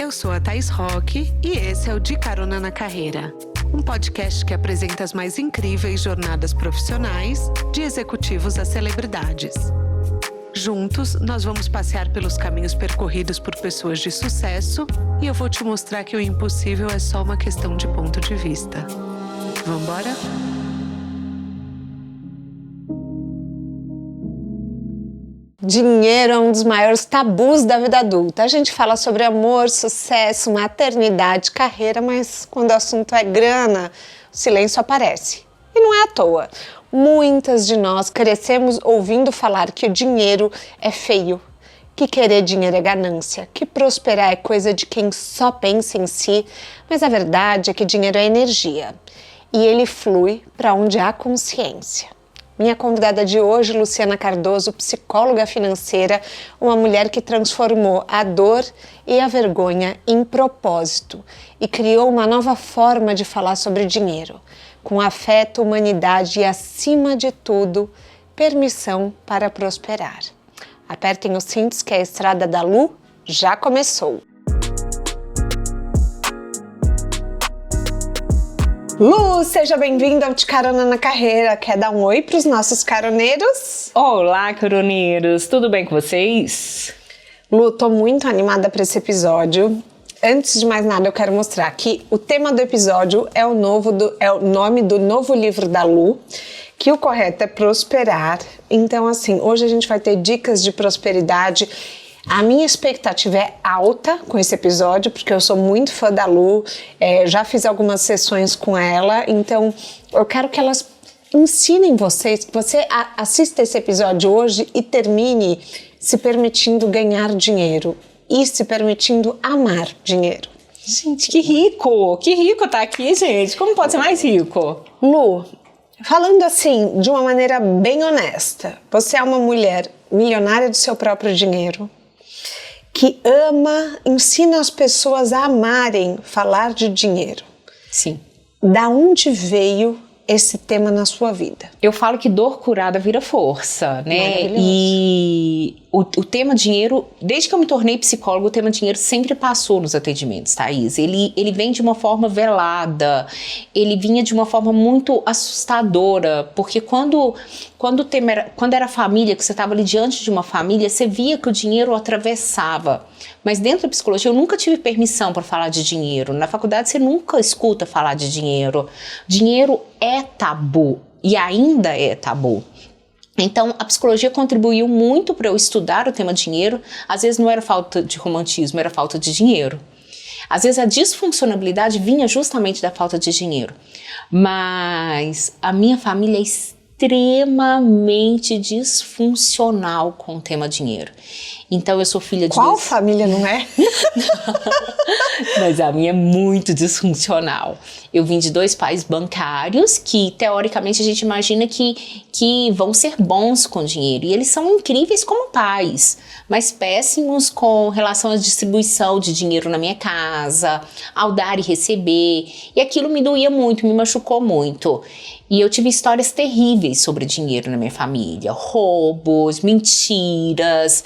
Eu sou a Thaís Roque e esse é o De Carona na Carreira, um podcast que apresenta as mais incríveis jornadas profissionais de executivos a celebridades. Juntos, nós vamos passear pelos caminhos percorridos por pessoas de sucesso e eu vou te mostrar que o impossível é só uma questão de ponto de vista. Vambora? Dinheiro é um dos maiores tabus da vida adulta. A gente fala sobre amor, sucesso, maternidade, carreira, mas quando o assunto é grana, o silêncio aparece. E não é à toa. Muitas de nós crescemos ouvindo falar que o dinheiro é feio, que querer dinheiro é ganância, que prosperar é coisa de quem só pensa em si, mas a verdade é que dinheiro é energia e ele flui para onde há consciência. Minha convidada de hoje, Luciana Cardoso, psicóloga financeira, uma mulher que transformou a dor e a vergonha em propósito e criou uma nova forma de falar sobre dinheiro, com afeto, humanidade e, acima de tudo, permissão para prosperar. Apertem os cintos que a Estrada da Lu já começou. Lu, seja bem-vinda ao De Carona na Carreira. Quer dar um oi para os nossos caroneiros? Olá, caroneiros! Tudo bem com vocês? Lu, tô muito animada para esse episódio. Antes de mais nada, eu quero mostrar que o tema do episódio é o nome do novo livro da Lu, que o correto é prosperar. Então, assim, hoje a gente vai ter dicas de prosperidade. A minha expectativa é alta com esse episódio, porque eu sou muito fã da Lu, já fiz algumas sessões com ela, então eu quero que elas ensinem vocês, que você assista esse episódio hoje e termine se permitindo ganhar dinheiro e se permitindo amar dinheiro. Gente, que rico tá aqui, gente, como pode ser mais rico? Lu, falando assim, de uma maneira bem honesta, você é uma mulher milionária do seu próprio dinheiro, que ensina as pessoas a amarem falar de dinheiro. Sim. Da onde veio esse tema na sua vida? Eu falo que dor curada vira força, né? E o tema dinheiro, desde que eu me tornei psicóloga, o tema dinheiro sempre passou nos atendimentos, Thaís. Ele vem de uma forma velada, ele vinha de uma forma muito assustadora, porque quando era família, que você estava ali diante de uma família, você via que o dinheiro atravessava. Mas dentro da psicologia eu nunca tive permissão para falar de dinheiro. Na faculdade você nunca escuta falar de dinheiro. Dinheiro é tabu e ainda é tabu. Então, a psicologia contribuiu muito para eu estudar o tema dinheiro. Às vezes não era falta de romantismo, era falta de dinheiro. Às vezes a disfuncionalidade vinha justamente da falta de dinheiro. Mas a minha família é extremamente disfuncional com o tema dinheiro. Então eu sou filha de... Qual família não é? Mas a minha é muito disfuncional. Eu vim de 2 pais bancários que, teoricamente, a gente imagina que vão ser bons com dinheiro. E eles são incríveis como pais, mas péssimos com relação à distribuição de dinheiro na minha casa, ao dar e receber. E aquilo me doía muito, me machucou muito. E eu tive histórias terríveis sobre dinheiro na minha família. Roubos, mentiras.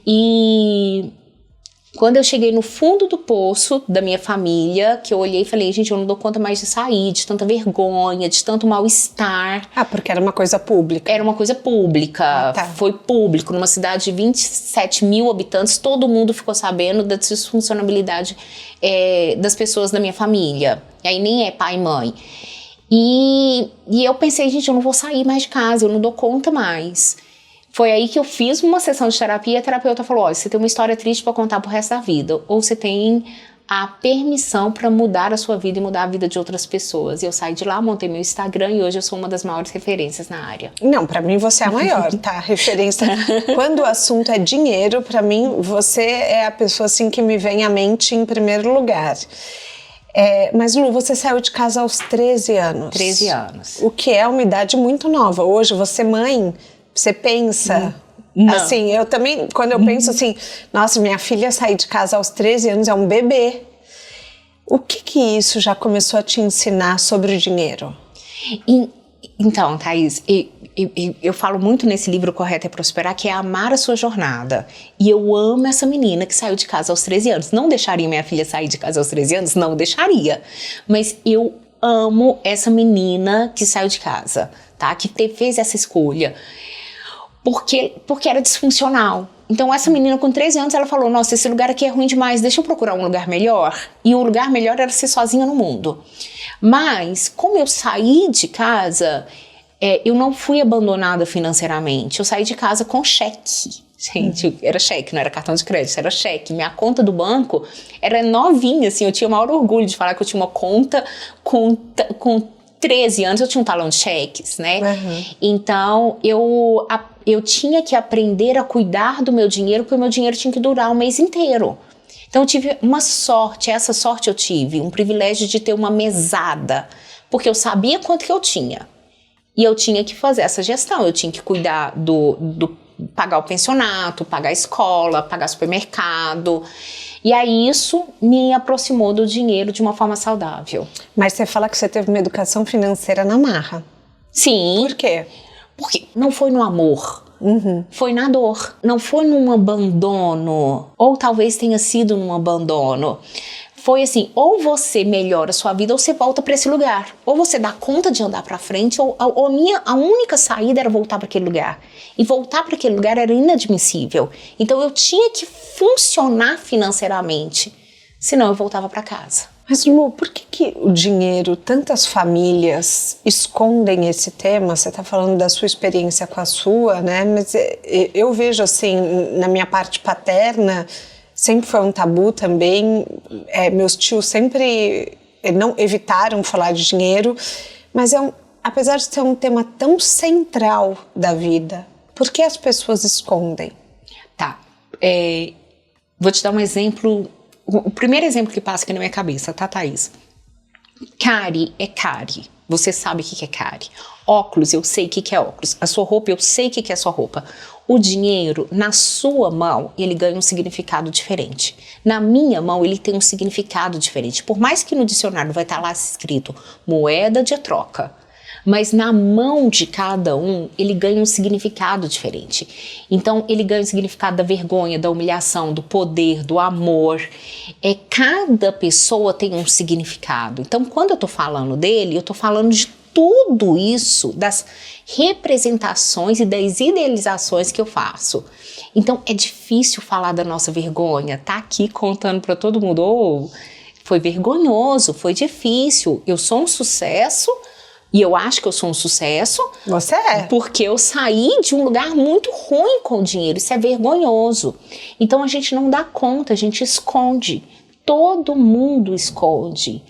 E quando eu cheguei no fundo do poço da minha família, que eu olhei e falei, gente, eu não dou conta mais de sair, de tanta vergonha, de tanto mal-estar. Ah, porque era uma coisa pública. Era uma coisa pública, tá. Foi público, numa cidade de 27 mil habitantes, todo mundo ficou sabendo da disfuncionalidade das pessoas da minha família. E aí nem é pai e mãe. E eu pensei, gente, eu não vou sair mais de casa, eu não dou conta mais. Foi aí que eu fiz uma sessão de terapia e a terapeuta falou, olha, você tem uma história triste para contar pro resto da vida, ou você tem a permissão para mudar a sua vida e mudar a vida de outras pessoas. E eu saí de lá, montei meu Instagram e hoje eu sou uma das maiores referências na área. Não, para mim você é a maior, tá? Referência. Quando o assunto é dinheiro, para mim você é a pessoa assim que me vem à mente em primeiro lugar. Mas Lu, você saiu de casa aos 13 anos. 13 anos. O que é uma idade muito nova. Hoje, você mãe, você pensa... Não. Assim, eu também, quando eu penso assim, nossa, minha filha sair de casa aos 13 anos é um bebê. O que isso já começou a te ensinar sobre o dinheiro? Então, Thaís, eu falo muito nesse livro Correto é Prosperar, que é amar a sua jornada. E eu amo essa menina que saiu de casa aos 13 anos. Não deixaria minha filha sair de casa aos 13 anos? Não deixaria. Mas eu amo essa menina que saiu de casa, tá? Que fez essa escolha. Porque era disfuncional. Então essa menina com 13 anos, ela falou, nossa, esse lugar aqui é ruim demais, deixa eu procurar um lugar melhor. E o lugar melhor era ser sozinha no mundo. Mas, como eu saí de casa, eu não fui abandonada financeiramente. Eu saí de casa com cheque. Gente, era cheque, não era cartão de crédito, era cheque. Minha conta do banco era novinha, assim, eu tinha o maior orgulho de falar que eu tinha uma conta com 13 anos, eu tinha um talão de cheques, né? Uhum. Então, eu tinha que aprender a cuidar do meu dinheiro, porque o meu dinheiro tinha que durar um mês inteiro. Então, eu tive uma sorte, essa sorte eu tive, um privilégio de ter uma mesada, porque eu sabia quanto que eu tinha. E eu tinha que fazer essa gestão, eu tinha que cuidar do pagar o pensionato, pagar a escola, pagar o supermercado. E aí isso me aproximou do dinheiro de uma forma saudável. Mas você fala que você teve uma educação financeira na marra. Sim. Por quê? Porque não foi no amor. Foi na dor, não foi num abandono, ou talvez tenha sido num abandono. Foi assim, ou você melhora a sua vida ou você volta para esse lugar. Ou você dá conta de andar para frente, ou a única saída era voltar para aquele lugar. E voltar para aquele lugar era inadmissível. Então eu tinha que funcionar financeiramente, senão eu voltava para casa. Mas Lu, por que o dinheiro, tantas famílias escondem esse tema? Você está falando da sua experiência com a sua, né? Mas eu vejo assim, na minha parte paterna, sempre foi um tabu também. Meus tios sempre não evitaram falar de dinheiro, mas apesar de ser um tema tão central da vida, por que as pessoas escondem? Tá, vou te dar um exemplo. O primeiro exemplo que passa aqui na minha cabeça, tá, Thaís? Cárie é cárie. Você sabe o que é cárie. Óculos, eu sei o que é óculos. A sua roupa, eu sei o que é a sua roupa. O dinheiro, na sua mão, ele ganha um significado diferente. Na minha mão, ele tem um significado diferente. Por mais que no dicionário vai estar lá escrito moeda de troca, mas na mão de cada um, ele ganha um significado diferente. Então, ele ganha o significado da vergonha, da humilhação, do poder, do amor. Cada pessoa tem um significado. Então, quando eu tô falando dele, eu tô falando de tudo isso, das representações e das idealizações que eu faço. Então, é difícil falar da nossa vergonha. Tá aqui contando para todo mundo, foi vergonhoso, foi difícil, eu sou um sucesso. E eu acho que eu sou um sucesso. Você é. Porque eu saí de um lugar muito ruim com o dinheiro. Isso é vergonhoso. Então a gente não dá conta, a gente esconde. Todo mundo esconde.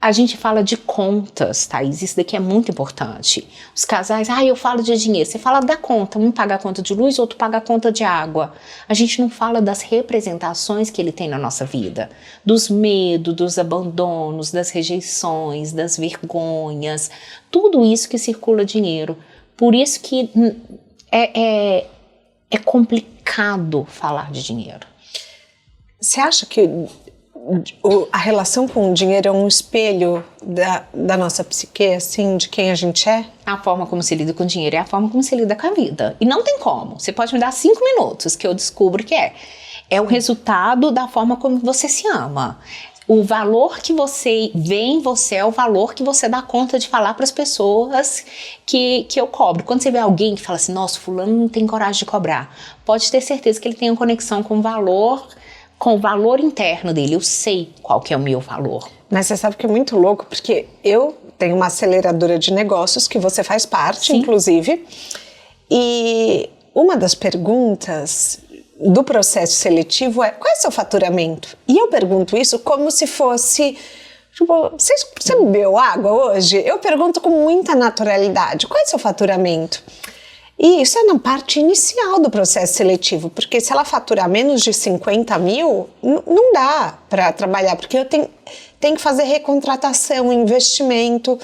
A gente fala de contas, Thaís, isso daqui é muito importante. Os casais, eu falo de dinheiro. Você fala da conta, um paga a conta de luz, outro paga a conta de água. A gente não fala das representações que ele tem na nossa vida. Dos medos, dos abandonos, das rejeições, das vergonhas. Tudo isso que circula dinheiro. Por isso que é complicado falar de dinheiro. Você acha que a relação com o dinheiro é um espelho da nossa psique, assim, de quem a gente é? A forma como se lida com o dinheiro é a forma como se lida com a vida. E não tem como. Você pode me dar 5 minutos que eu descubro que é. É o resultado da forma como você se ama. O valor que você vê em você é o valor que você dá conta de falar para as pessoas que eu cobro. Quando você vê alguém que fala assim, nossa, fulano não tem coragem de cobrar, pode ter certeza que ele tem uma conexão com o valor interno dele. Eu sei qual que é o meu valor. Mas você sabe que é muito louco, porque eu tenho uma aceleradora de negócios que você faz parte, sim, inclusive, e uma das perguntas do processo seletivo é: qual é o seu faturamento? E eu pergunto isso como se fosse, tipo, você bebeu água hoje? Eu pergunto com muita naturalidade: qual é o seu faturamento? E isso é na parte inicial do processo seletivo, porque se ela faturar menos de 50 mil, não dá para trabalhar, porque eu tenho que fazer recontratação, investimento.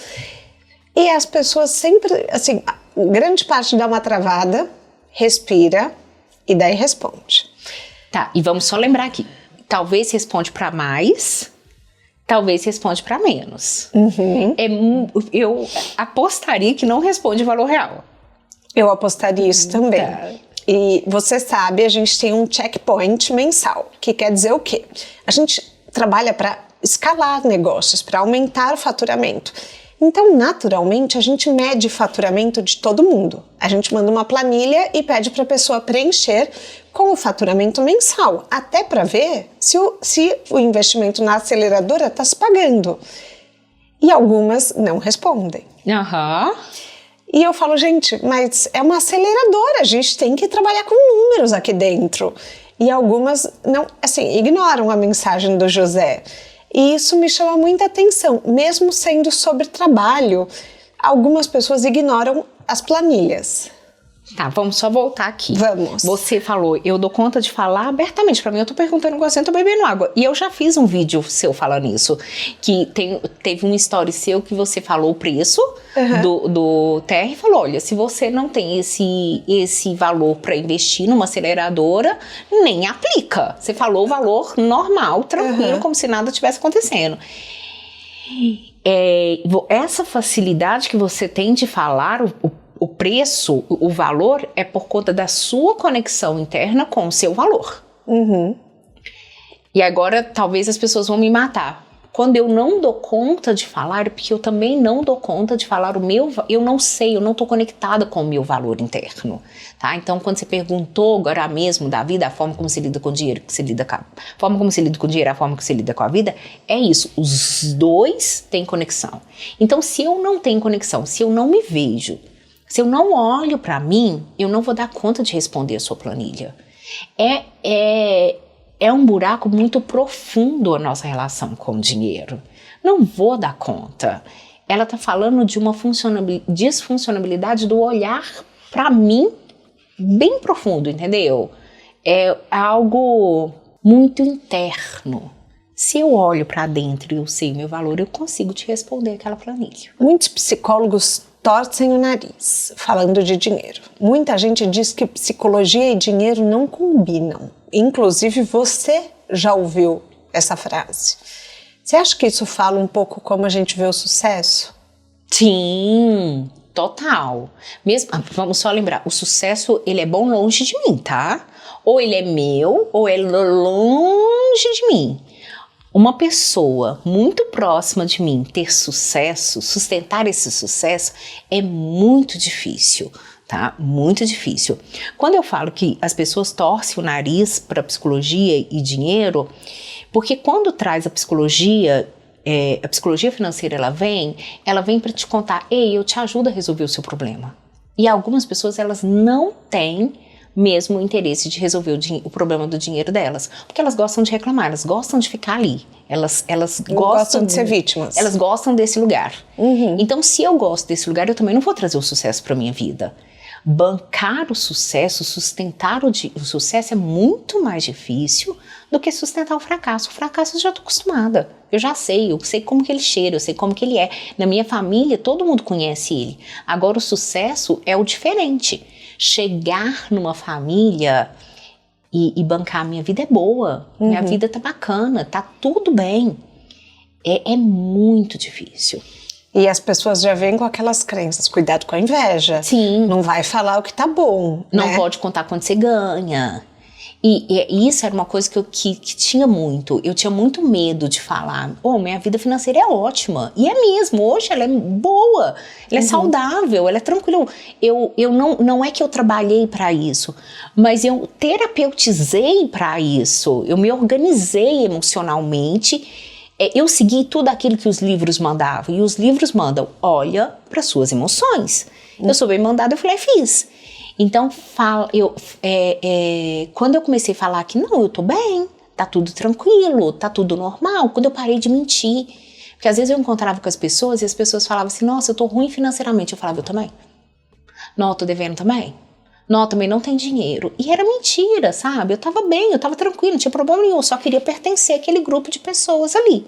E as pessoas sempre, assim, grande parte dá uma travada, respira e daí responde. Tá, e vamos só lembrar aqui, talvez responde para mais, talvez responde para menos. Uhum. Eu apostaria que não responde valor real. Eu apostaria isso também. E você sabe, a gente tem um checkpoint mensal, que quer dizer o quê? A gente trabalha para escalar negócios, para aumentar o faturamento. Então, naturalmente, a gente mede faturamento de todo mundo. A gente manda uma planilha e pede para a pessoa preencher com o faturamento mensal, até para ver se o investimento na aceleradora está se pagando. E algumas não respondem. E eu falo, gente, mas é uma aceleradora, a gente tem que trabalhar com números aqui dentro. E algumas não, assim, ignoram a mensagem do José. E isso me chama muita atenção, mesmo sendo sobre trabalho, algumas pessoas ignoram as planilhas. Tá, vamos só voltar aqui. Vamos. Você falou, eu dou conta de falar abertamente. Pra mim, eu tô perguntando um negócio, eu tô bebendo água. E eu já fiz um vídeo seu falando isso. Que teve um story seu que você falou o preço do TR e falou, olha, se você não tem esse valor pra investir numa aceleradora, nem aplica. Você falou o valor normal, tranquilo, como se nada tivesse acontecendo. Essa facilidade que você tem de falar o preço, o valor, é por conta da sua conexão interna com o seu valor. E agora, talvez as pessoas vão me matar. Quando eu não dou conta de falar, porque eu também não dou conta de falar eu não sei, eu não estou conectada com o meu valor interno, tá? Então, quando você perguntou agora mesmo da vida, a forma como você lida com o dinheiro, a forma como você lida com o dinheiro, a forma como você lida com a vida, é isso, os dois têm conexão. Então, se eu não tenho conexão, se eu não me vejo, se eu não olho para mim, eu não vou dar conta de responder a sua planilha. É um buraco muito profundo a nossa relação com o dinheiro. Não vou dar conta. Ela está falando de uma disfuncionalidade do olhar para mim bem profundo, entendeu? É algo muito interno. Se eu olho para dentro e eu sei meu valor, eu consigo te responder aquela planilha. Muitos psicólogos torcem o nariz falando de dinheiro. Muita gente diz que psicologia e dinheiro não combinam. Inclusive, você já ouviu essa frase. Você acha que isso fala um pouco como a gente vê o sucesso? Sim, total. Mesmo, vamos só lembrar, o sucesso, ele é bom longe de mim, tá? Ou ele é meu, ou ele é longe de mim. Uma pessoa muito próxima de mim ter sucesso, sustentar esse sucesso, é muito difícil, tá? Muito difícil. Quando eu falo que as pessoas torcem o nariz para psicologia e dinheiro, porque quando traz a psicologia financeira, ela vem para te contar, ei, eu te ajudo a resolver o seu problema. E algumas pessoas, elas não têm mesmo o interesse de resolver o problema do dinheiro delas, porque elas gostam de reclamar, elas gostam de ficar ali, elas gostam de ser vítimas. Elas gostam desse lugar. Então, se eu gosto desse lugar, eu também não vou trazer o sucesso para minha vida. Bancar o sucesso, sustentar o sucesso é muito mais difícil do que sustentar o fracasso. O fracasso eu já estou acostumada, eu sei como que ele cheira, eu sei como que ele é. Na minha família, todo mundo conhece ele. Agora, o sucesso é o diferente. Chegar numa família e bancar a minha vida é boa, minha vida tá bacana, tá tudo bem. É muito difícil. E as pessoas já vêm com aquelas crenças, cuidado com a inveja. Sim. Não vai falar o que tá bom. Não pode contar quanto você ganha. E isso era uma coisa que tinha muito. Eu tinha muito medo de falar, minha vida financeira é ótima. E é mesmo, hoje ela é boa, ela é saudável, ela é tranquila. Não é que eu trabalhei para isso, mas eu terapeutizei para isso. Eu me organizei emocionalmente. Eu segui tudo aquilo que os livros mandavam. E os livros mandam, olha para suas emoções. Eu sou bem mandada, eu fui lá e fiz. Então, quando eu comecei a falar que não, eu tô bem, tá tudo tranquilo, tá tudo normal, quando eu parei de mentir. Porque às vezes eu encontrava com as pessoas e as pessoas falavam assim, nossa, eu tô ruim financeiramente. Eu falava, eu também. Não, eu tô devendo também. Não, também não tem dinheiro. E era mentira, sabe? Eu tava bem, eu tava tranquila, não tinha problema nenhum, eu só queria pertencer àquele grupo de pessoas ali.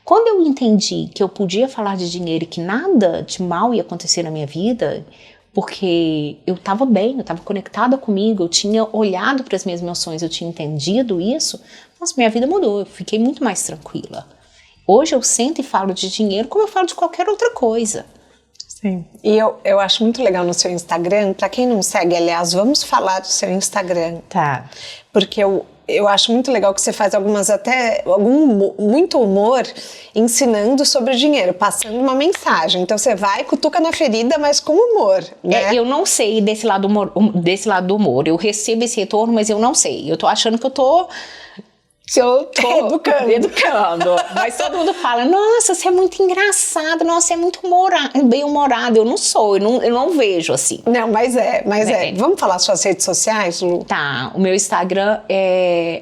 Quando eu entendi que eu podia falar de dinheiro e que nada de mal ia acontecer na minha vida, porque eu estava bem, eu estava conectada comigo, eu tinha olhado para as minhas emoções, eu tinha entendido isso, nossa, minha vida mudou, eu fiquei muito mais tranquila. Hoje eu sento e falo de dinheiro como eu falo de qualquer outra coisa. Sim. E eu acho muito legal no seu Instagram, pra quem não segue, aliás, vamos falar do seu Instagram. Tá. Porque eu acho muito legal que você faz muito humor ensinando sobre dinheiro, passando uma mensagem. Então você vai, cutuca na ferida, mas com humor, né? Eu não sei desse lado do humor. Eu recebo esse retorno, mas eu não sei. Eu tô achando que eu tô educando. Mas todo mundo fala, nossa, você é muito engraçado, nossa, você é muito bem-humorado. Eu não sou, eu não vejo assim. Não, mas é. Vamos falar suas redes sociais, Lu? Tá, o meu Instagram é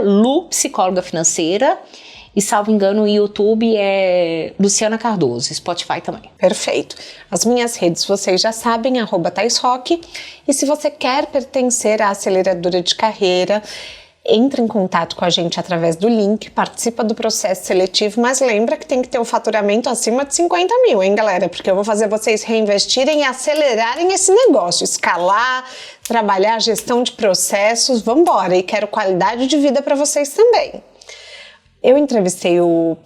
@LuPsicólogaFinanceira. E, salvo engano, o YouTube é Luciana Cardoso, Spotify também. Perfeito. As minhas redes vocês já sabem, @ThaisRock. E se você quer pertencer à aceleradora de carreira, entre em contato com a gente através do link, participa do processo seletivo, mas lembra que tem que ter um faturamento acima de 50 mil, hein, galera? Porque eu vou fazer vocês reinvestirem e acelerarem esse negócio, escalar, trabalhar a gestão de processos, vambora! E quero qualidade de vida para vocês também. Eu entrevistei o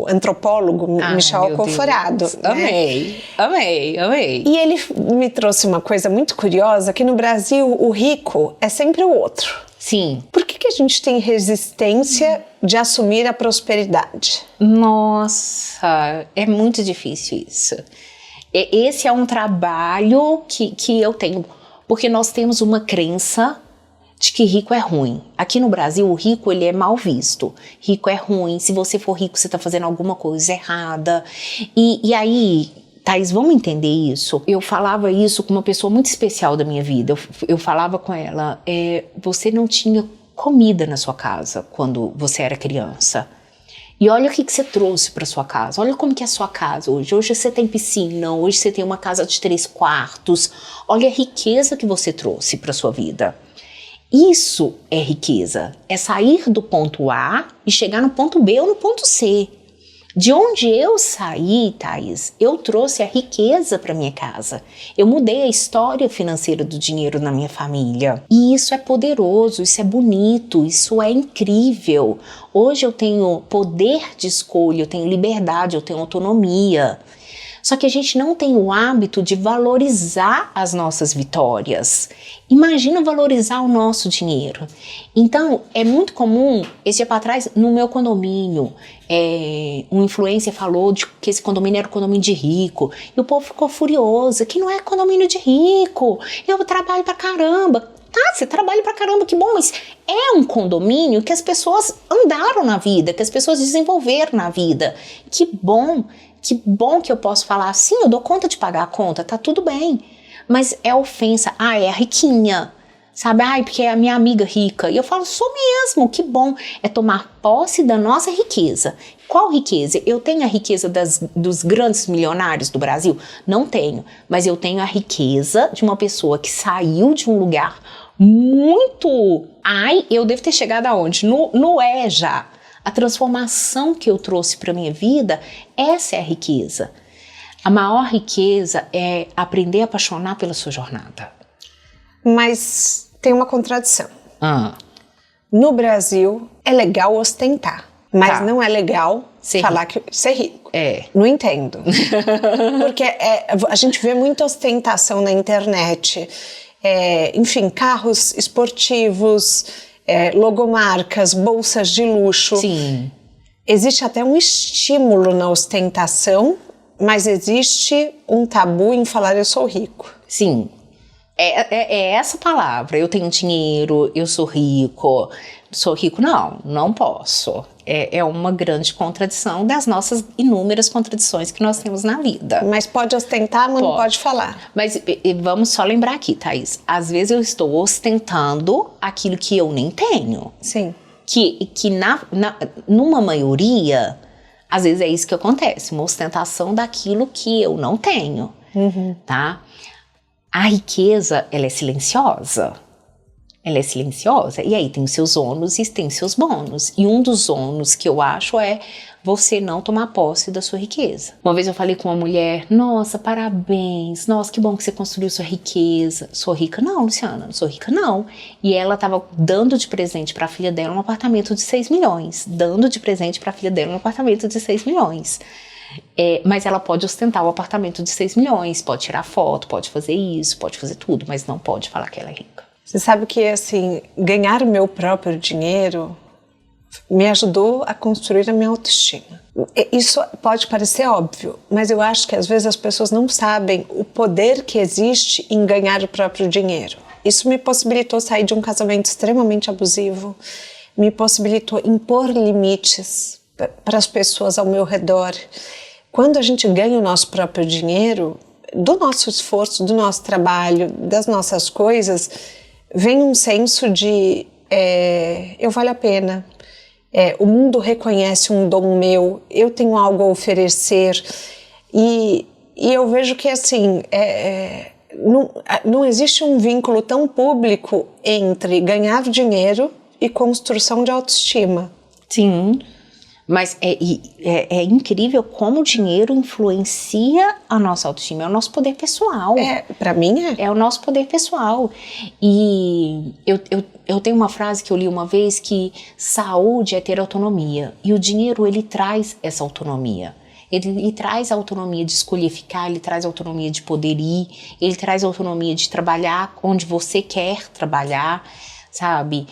antropólogo Michel Alcoforado. Né? Amei. E ele me trouxe uma coisa muito curiosa, que no Brasil o rico é sempre o outro. Sim. Por que a gente tem resistência de assumir a prosperidade? Nossa, é muito difícil isso. Esse é um trabalho que eu tenho, porque nós temos uma crença de que rico é ruim. Aqui no Brasil, o rico, ele é mal visto. Rico é ruim. Se você for rico, você está fazendo alguma coisa errada. E aí, Thaís, vamos entender isso? Eu falava isso com uma pessoa muito especial da minha vida. Eu falava com ela, você não tinha comida na sua casa quando você era criança. E olha o que você trouxe para sua casa. Olha como que é a sua casa hoje. Hoje você tem piscina, hoje você tem uma casa de 3 quartos. Olha a riqueza que você trouxe para sua vida. Isso é riqueza, é sair do ponto A e chegar no ponto B ou no ponto C. De onde eu saí, Thaís, eu trouxe a riqueza para minha casa. Eu mudei a história financeira do dinheiro na minha família. E isso é poderoso, isso é bonito, isso é incrível. Hoje eu tenho poder de escolha, eu tenho liberdade, eu tenho autonomia. Só que a gente não tem o hábito de valorizar as nossas vitórias. Imagina valorizar o nosso dinheiro. Então, é muito comum, esse dia para trás, no meu condomínio, um influencer falou que esse condomínio era um condomínio de rico. E o povo ficou furioso, que não é condomínio de rico. Eu trabalho pra caramba. Tá, você trabalha pra caramba, que bom, mas é um condomínio que as pessoas andaram na vida, que as pessoas desenvolveram na vida. Que bom que eu posso falar, sim, eu dou conta de pagar a conta, tá tudo bem. Mas é ofensa, é a riquinha, sabe? Porque é a minha amiga rica. E eu falo, sou mesmo, que bom. É tomar posse da nossa riqueza. Qual riqueza? Eu tenho a riqueza dos grandes milionários do Brasil? Não tenho, mas eu tenho a riqueza de uma pessoa que saiu de um lugar muito... eu devo ter chegado aonde? No já. A transformação que eu trouxe para minha vida, essa é a riqueza. A maior riqueza é aprender a apaixonar pela sua jornada. Mas tem uma contradição. No Brasil, é legal ostentar, mas não é legal falar que ser rico. Não entendo. Porque a gente vê muita ostentação na internet. Enfim, carros esportivos... logomarcas, bolsas de luxo. Sim. Existe até um estímulo na ostentação, mas existe um tabu em falar eu sou rico. Sim. É essa palavra. Eu tenho dinheiro, eu sou rico. Sou rico? Não posso. É uma grande contradição das nossas inúmeras contradições que nós temos na vida. Mas pode ostentar, mas não pode falar. Mas vamos só lembrar aqui, Thaís. Às vezes eu estou ostentando aquilo que eu nem tenho. Sim. Que numa maioria, às vezes é isso que acontece. Uma ostentação daquilo que eu não tenho. Tá? A riqueza, ela é silenciosa. Ela é silenciosa. E aí tem os seus ônus e tem os seus bônus. E um dos ônus que eu acho é você não tomar posse da sua riqueza. Uma vez eu falei com uma mulher, nossa, parabéns, nossa, que bom que você construiu sua riqueza. Sou rica? Não, Luciana, não sou rica não. E ela estava dando de presente para a filha dela um apartamento de 6 milhões. Dando de presente para a filha dela um apartamento de 6 milhões. Mas ela pode ostentar o apartamento de 6 milhões, pode tirar foto, pode fazer isso, pode fazer tudo, mas não pode falar que ela é rica. Você sabe que, assim, ganhar o meu próprio dinheiro me ajudou a construir a minha autoestima. Isso pode parecer óbvio, mas eu acho que às vezes as pessoas não sabem o poder que existe em ganhar o próprio dinheiro. Isso me possibilitou sair de um casamento extremamente abusivo, me possibilitou impor limites para as pessoas ao meu redor. Quando a gente ganha o nosso próprio dinheiro, do nosso esforço, do nosso trabalho, das nossas coisas, vem um senso de eu valho a pena. O mundo reconhece um dom meu, eu tenho algo a oferecer, e eu vejo que assim, não existe um vínculo tão público entre ganhar dinheiro e construção de autoestima. Sim, mas é incrível como o dinheiro influencia a nossa autoestima, é o nosso poder pessoal. Para mim é. É o nosso poder pessoal. E eu tenho uma frase que eu li uma vez que saúde é ter autonomia. E o dinheiro, ele traz essa autonomia. Ele traz a autonomia de escolher ficar, ele traz a autonomia de poder ir, ele traz a autonomia de trabalhar onde você quer trabalhar, sabe?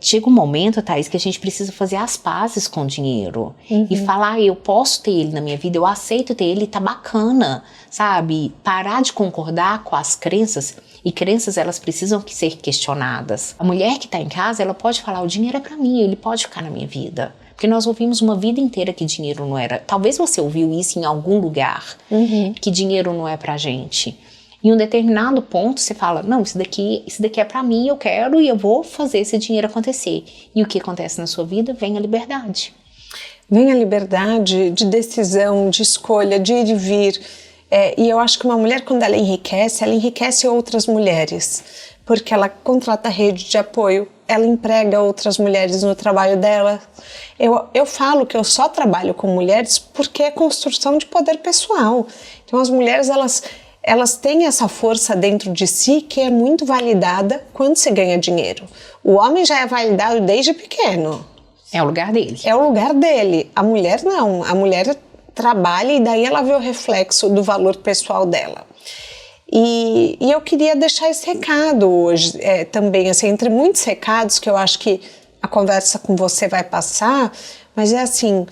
Chega um momento, Thaís, que a gente precisa fazer as pazes com o dinheiro. E falar, eu posso ter ele na minha vida, eu aceito ter ele, tá bacana, sabe? Parar de concordar com as crenças, e crenças, elas precisam ser questionadas. A mulher que tá em casa, ela pode falar, o dinheiro é pra mim, ele pode ficar na minha vida. Porque nós ouvimos uma vida inteira que dinheiro não era. Talvez você ouviu isso em algum lugar, que dinheiro não é pra gente. Em um determinado ponto você fala, não, isso daqui é pra mim, eu quero e eu vou fazer esse dinheiro acontecer. E o que acontece na sua vida? Vem a liberdade. Vem a liberdade de decisão, de escolha, de ir e vir. E eu acho que uma mulher, quando ela enriquece outras mulheres. Porque ela contrata rede de apoio, ela emprega outras mulheres no trabalho dela. Eu falo que eu só trabalho com mulheres porque é construção de poder pessoal. Então as mulheres, elas têm essa força dentro de si que é muito validada quando se ganha dinheiro. O homem já é validado desde pequeno. É o lugar dele. É o lugar dele. A mulher não. A mulher trabalha e daí ela vê o reflexo do valor pessoal dela. E eu queria deixar esse recado hoje também, assim, entre muitos recados que eu acho que a conversa com você vai passar, mas é assim,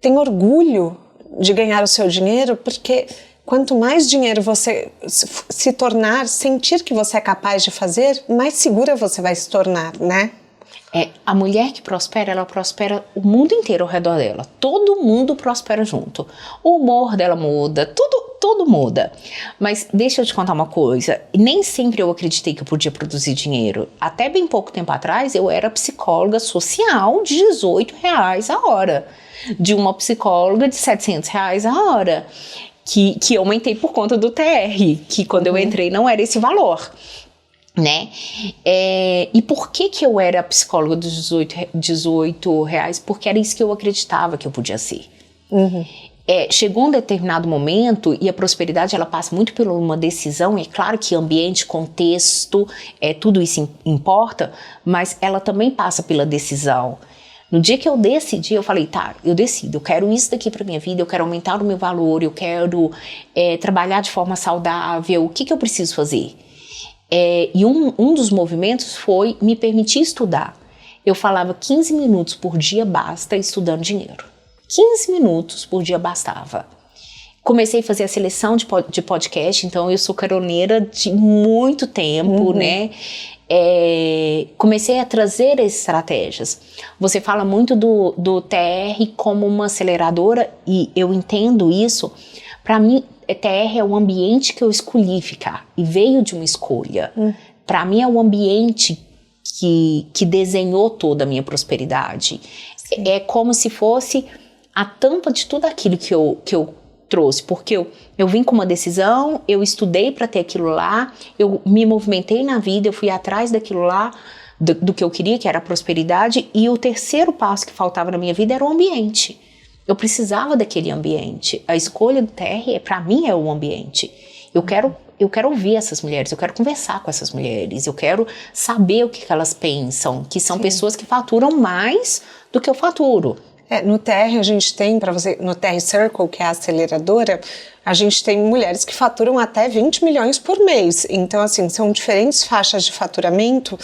tem orgulho de ganhar o seu dinheiro, porque quanto mais dinheiro você se tornar, sentir que você é capaz de fazer, mais segura você vai se tornar, né? A mulher que prospera, ela prospera o mundo inteiro ao redor dela. Todo mundo prospera junto. O humor dela muda, tudo muda. Mas deixa eu te contar uma coisa. Nem sempre eu acreditei que eu podia produzir dinheiro. Até bem pouco tempo atrás, eu era psicóloga social de R$18 a hora. De uma psicóloga de R$700 a hora. Que eu aumentei por conta do TR. Que quando eu entrei não era esse valor. Né? E por que eu era psicóloga dos R$18? Porque era isso que eu acreditava que eu podia ser. Chegou um determinado momento e a prosperidade ela passa muito por uma decisão. É claro que ambiente, contexto, tudo isso importa, mas ela também passa pela decisão. No dia que eu decidi, eu falei, tá, eu decido, eu quero isso daqui pra minha vida, eu quero aumentar o meu valor, eu quero trabalhar de forma saudável, o que eu preciso fazer? E um dos movimentos foi me permitir estudar. Eu falava 15 minutos por dia basta estudando dinheiro. 15 minutos por dia bastava. Comecei a fazer a seleção de podcast, então eu sou caroneira de muito tempo, né? Comecei a trazer estratégias. Você fala muito do TR como uma aceleradora e eu entendo isso. Para mim, TR é o ambiente que eu escolhi ficar e veio de uma escolha. Para mim é o ambiente que desenhou toda a minha prosperidade. Sim. É como se fosse a tampa de tudo aquilo que eu trouxe, porque eu vim com uma decisão, eu estudei para ter aquilo lá, eu me movimentei na vida, eu fui atrás daquilo lá, do que eu queria, que era a prosperidade, e o terceiro passo que faltava na minha vida era o ambiente. Eu precisava daquele ambiente. A escolha do TR, para mim, é o ambiente. Eu quero ouvir essas mulheres, eu quero conversar com essas mulheres, eu quero saber o que elas pensam, que são pessoas que faturam mais do que eu faturo. No TR a gente tem, no TR Circle, que é a aceleradora, a gente tem mulheres que faturam até 20 milhões por mês. Então, assim, são diferentes faixas de faturamento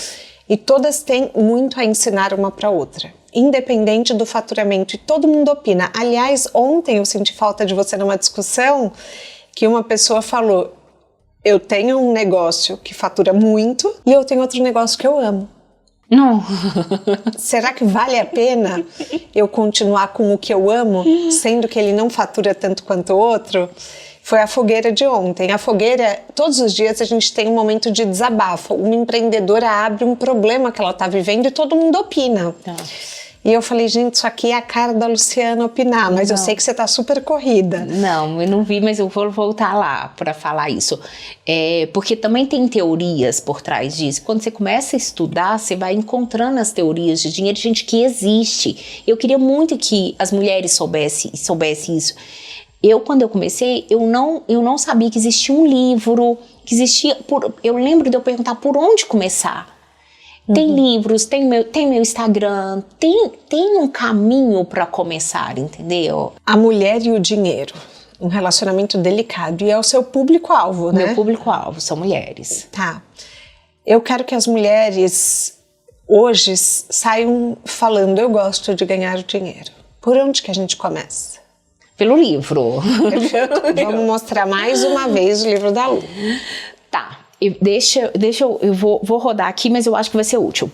e todas têm muito a ensinar uma para outra, independente do faturamento. E todo mundo opina. Aliás, ontem eu senti falta de você numa discussão que uma pessoa falou: eu tenho um negócio que fatura muito e eu tenho outro negócio que eu amo. Não. Será que vale a pena eu continuar com o que eu amo, sendo que ele não fatura tanto quanto o outro? Foi a fogueira de ontem. A fogueira, todos os dias a gente tem um momento de desabafo. Uma empreendedora abre um problema que ela está vivendo e todo mundo opina. E eu falei, gente, isso aqui é a cara da Luciana opinar, mas eu sei que você tá super corrida. Não, eu não vi, mas eu vou voltar lá para falar isso. Porque também tem teorias por trás disso. Quando você começa a estudar, você vai encontrando as teorias de dinheiro, gente, que existe. Eu queria muito que as mulheres soubessem isso. Quando eu comecei, eu não sabia que existia um livro, que existia... Eu lembro de eu perguntar por onde começar. Tem livros, tem meu Instagram, tem um caminho para começar, entendeu? A mulher e o dinheiro, um relacionamento delicado, e é o seu público-alvo, né? Meu público-alvo são mulheres. Tá. Eu quero que as mulheres hoje saiam falando, eu gosto de ganhar dinheiro. Por onde que a gente começa? Pelo livro. Vamos mostrar mais uma vez o livro da Lu. Tá. Eu vou rodar aqui, mas eu acho que vai ser útil.